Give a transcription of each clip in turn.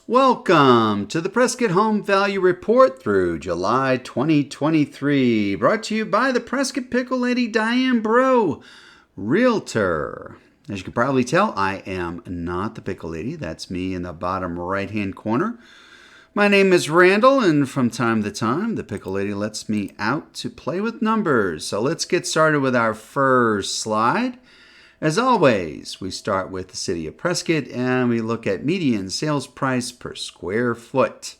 Welcome to the Prescott Home Value Report through July 2023, brought to you by the Prescott Pickle Lady Diane Breaux, Realtor. As you can probably tell, I am not the Pickle Lady. That's me in the bottom right-hand corner. My name is Randall, and from time to time, the Pickle Lady lets me out to play with numbers. So let's get started with our first slide. As always, we start with the city of Prescott and we look at median sales price per square foot.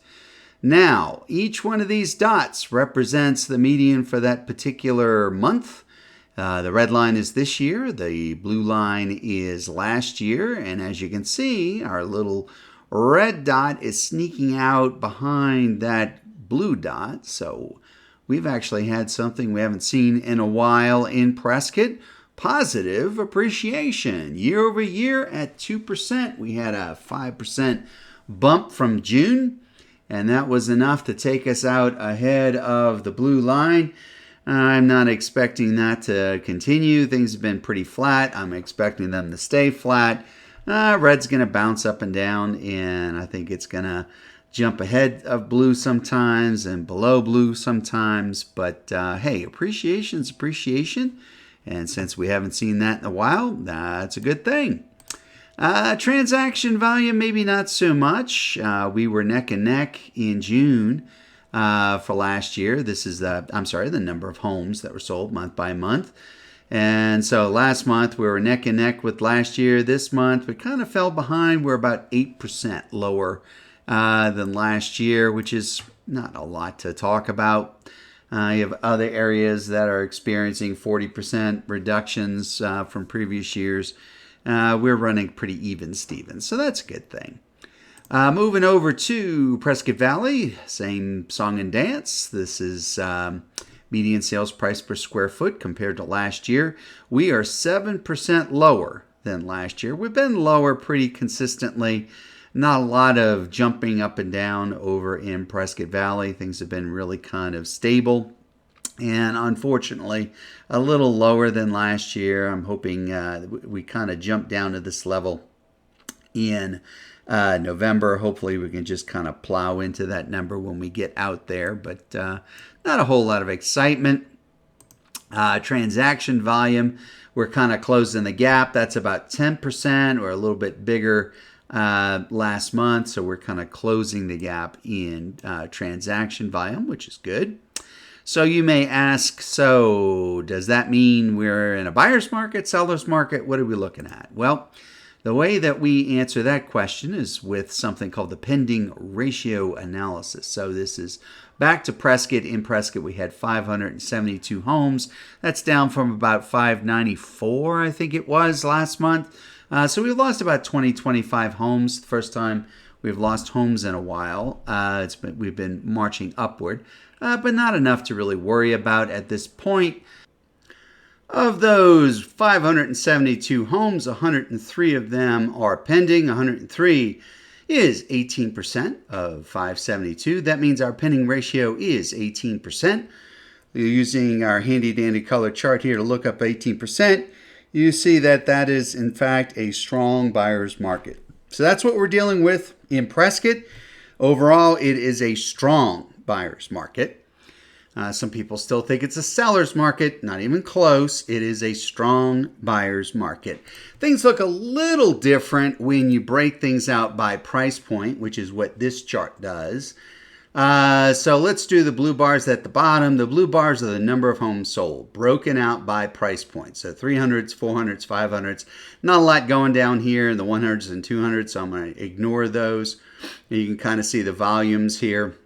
Now, each one of these dots represents the median for that particular month. The red line is this year, the blue line is last year, and as you can see, our little red dot is sneaking out behind that blue dot. So we've actually had something we haven't seen in a while in Prescott. Positive appreciation. Year over year at 2%. We had a 5% bump from June, and that was enough to take us out ahead of the blue line. I'm not expecting that to continue. Things have been pretty flat. I'm expecting them to stay flat. Red's going to bounce up and down, and I think it's going to jump ahead of blue sometimes and below blue sometimes. But hey, appreciation's appreciation. And since we haven't seen that in a while, that's a good thing. Transaction volume, maybe not so much. We were neck and neck in June for last year. This is the number of homes that were sold month by month. And so last month we were neck and neck with last year. This month we kind of fell behind. We're about 8% lower than last year, which is not a lot to talk about. You have other areas that are experiencing 40% reductions from previous years. We're running pretty even, Steven, so that's a good thing. Moving over to Prescott Valley, same song and dance. This is median sales price per square foot compared to last year. We are 7% lower than last year. We've been lower pretty consistently. Not a lot of jumping up and down over in Prescott Valley. Things have been really kind of stable and unfortunately a little lower than last year. I'm hoping we kind of jump down to this level in November. Hopefully we can just kind of plow into that number when we get out there, but not a whole lot of excitement. Transaction volume, we're kind of closing the gap. That's about 10% or a little bit bigger last month, so we're kind of closing the gap in transaction volume, which is good. So you may ask, so does that mean we're in a buyer's market, seller's market? What are we looking at? Well, the way that we answer that question is with something called the pending ratio analysis. So this is back to Prescott. In Prescott, we had 572 homes. That's down from about 594, I think it was, last month. So we've lost about 25 homes. The first time we've lost homes in a while. We've been marching upward, but not enough to really worry about at this point. Of those 572 homes, 103 of them are pending. 103 is 18% of 572. That means our pending ratio is 18%. We're using our handy-dandy color chart here to look up 18%. You see that that is, in fact, a strong buyer's market. So that's what we're dealing with in Prescott. Overall, it is a strong buyer's market. Some people still think it's a seller's market. Not even close. It is a strong buyer's market. Things look a little different when you break things out by price point, which is what this chart does. So let's do the blue bars at the bottom. The blue bars are the number of homes sold, broken out by price point. So 300s, 400s, 500s. Not a lot going down here in the 100s and 200s, so I'm going to ignore those. And you can kind of see the volumes here.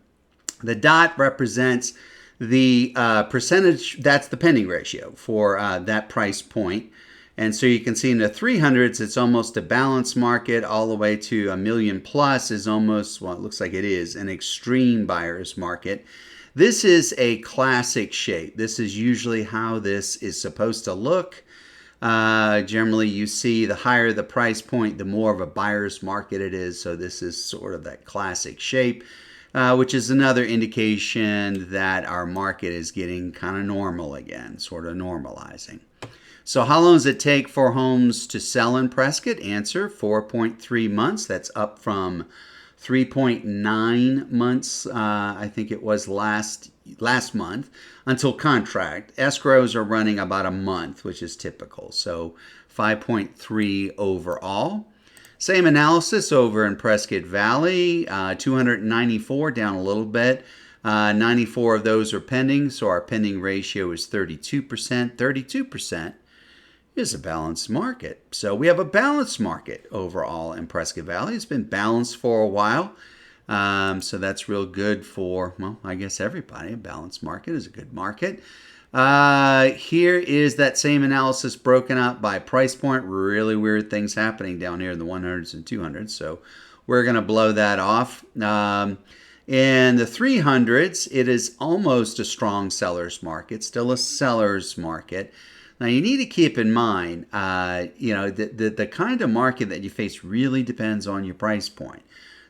The dot represents the percentage, that's the pending ratio for that price point. And so you can see in the 300s, it's almost a balanced market. All the way to $1 million plus is almost, well, it looks like it is, an extreme buyer's market. This is a classic shape. This is usually how this is supposed to look. Generally, you see the higher the price point, the more of a buyer's market it is. So this is sort of that classic shape, which is another indication that our market is getting kind of normal again, sort of normalizing. So how long does it take for homes to sell in Prescott? Answer, 4.3 months. That's up from 3.9 months, I think it was last month, until contract. Escrows are running about a month, which is typical. So 5.3 overall. Same analysis over in Prescott Valley, 294, down a little bit. 94 of those are pending, so our pending ratio is 32%. 32% is a balanced market. So we have a balanced market overall in Prescott Valley. It's been balanced for a while. So that's real good for, well, I guess everybody. A balanced market is a good market. Here is that same analysis broken out by price point. Really weird things happening down here in the 100s and 200s. So we're going to blow that off. In the 300s, it is almost a strong seller's market, still a seller's market. Now, you need to keep in mind, the kind of market that you face really depends on your price point.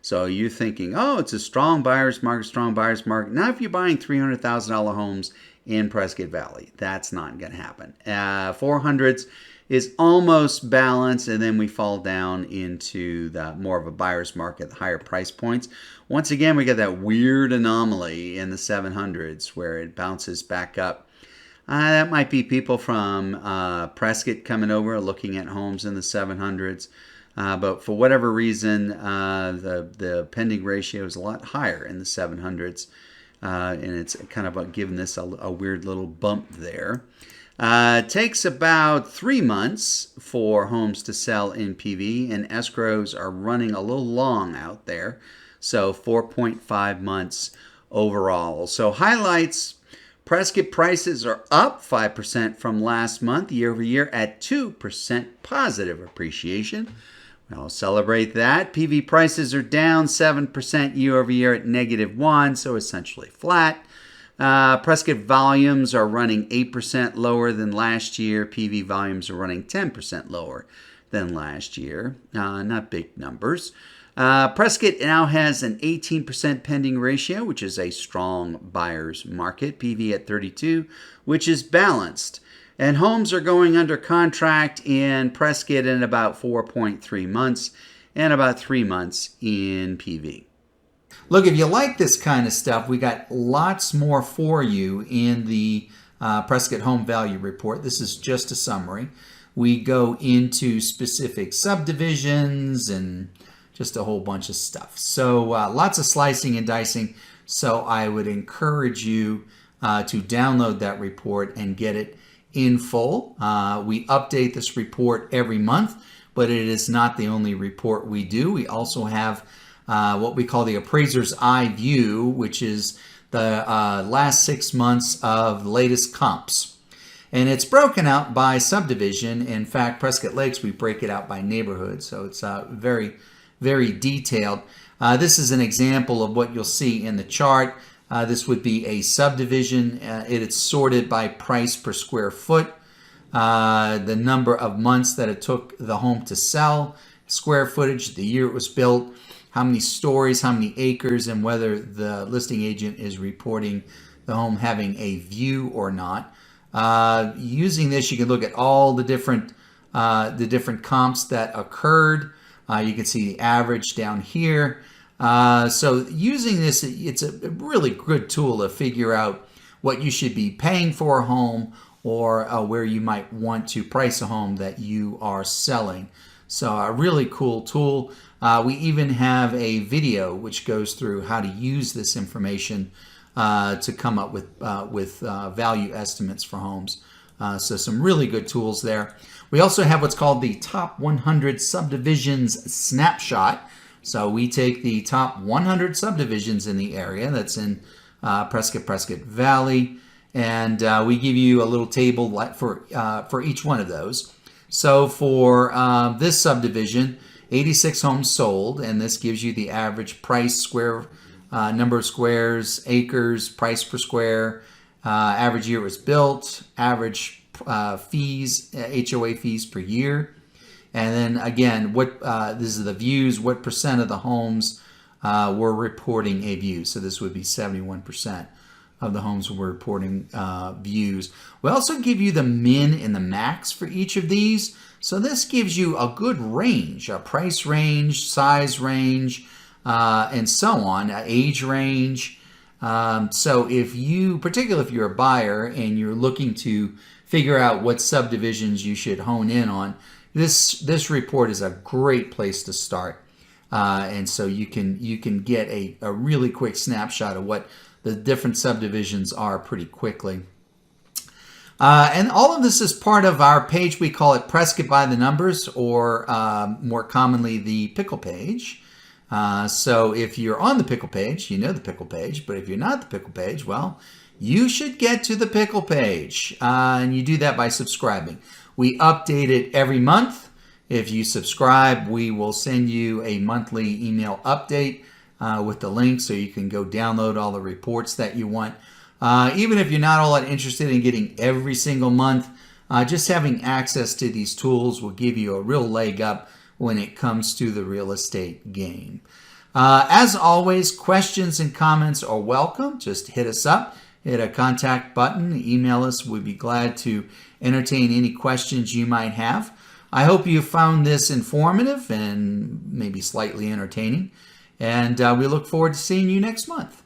So you're thinking, oh, it's a strong buyer's market, strong buyer's market. Now, if you're buying $300,000 homes in Prescott Valley, that's not going to happen. 400s is almost balanced, and then we fall down into the more of a buyer's market, the higher price points. Once again, we get that weird anomaly in the 700s where it bounces back up. That might be people from Prescott coming over looking at homes in the 700s. But for whatever reason, the pending ratio is a lot higher in the 700s. And it's kind of given this a weird little bump there. It takes about 3 months for homes to sell in PV, and escrows are running a little long out there. So 4.5 months overall. So highlights: Prescott prices are up 5% from last month, year over year, at 2% positive appreciation. I'll celebrate that. PV prices are down 7% year over year at -1, so essentially flat. Prescott volumes are running 8% lower than last year. PV volumes are running 10% lower than last year. Not big numbers. Prescott now has an 18% pending ratio, which is a strong buyer's market. PV at 32, which is balanced. And homes are going under contract in Prescott in about 4.3 months and about 3 months in PV. Look, if you like this kind of stuff, we got lots more for you in the Prescott Home Value Report. This is just a summary. We go into specific subdivisions and just a whole bunch of stuff. So lots of slicing and dicing. So I would encourage you to download that report and get it in full. We update this report every month, but it is not the only report we do. We also have what we call the Appraiser's Eye View, which is the last 6 months of the latest comps. And it's broken out by subdivision. In fact, Prescott Lakes, we break it out by neighborhood. So it's very, very detailed. This is an example of what you'll see in the chart. This would be a subdivision. It is sorted by price per square foot, the number of months that it took the home to sell, square footage, the year it was built, how many stories, how many acres, and whether the listing agent is reporting the home having a view or not. Using this, you can look at all the different comps that occurred. You can see the average down here. So using this, it's a really good tool to figure out what you should be paying for a home or where you might want to price a home that you are selling. So a really cool tool. We even have a video which goes through how to use this information to come up with value estimates for homes. So some really good tools there. We also have what's called the Top 100 Subdivisions Snapshot. So we take the top 100 subdivisions in the area that's in Prescott Valley, and we give you a little table for each one of those. So for this subdivision, 86 homes sold, and this gives you the average price, number of squares, acres, price per square, average year it was built, average fees, HOA fees per year. And then again, this is the views, what percent of the homes were reporting a view. So this would be 71% of the homes were reporting views. We also give you the min and the max for each of these. So this gives you a good range, a price range, size range, and so on, age range. So if you, particularly if you're a buyer and you're looking to figure out what subdivisions you should hone in on, this report is a great place to start. And so you can get a really quick snapshot of what the different subdivisions are pretty quickly. And all of this is part of our page. We call it Prescott by the Numbers, or more commonly the Pickle page. So if you're on the Pickle page, you know the Pickle page. But if you're not the Pickle page, well, you should get to the Pickle page. And you do that by subscribing. We update it every month. If you subscribe, we will send you a monthly email update with the link so you can go download all the reports that you want. Even if you're not all that interested in getting every single month, just having access to these tools will give you a real leg up when it comes to the real estate game. As always, questions and comments are welcome. Just hit us up, hit a contact button, email us. We'd be glad to entertain any questions you might have. I hope you found this informative and maybe slightly entertaining. And we look forward to seeing you next month.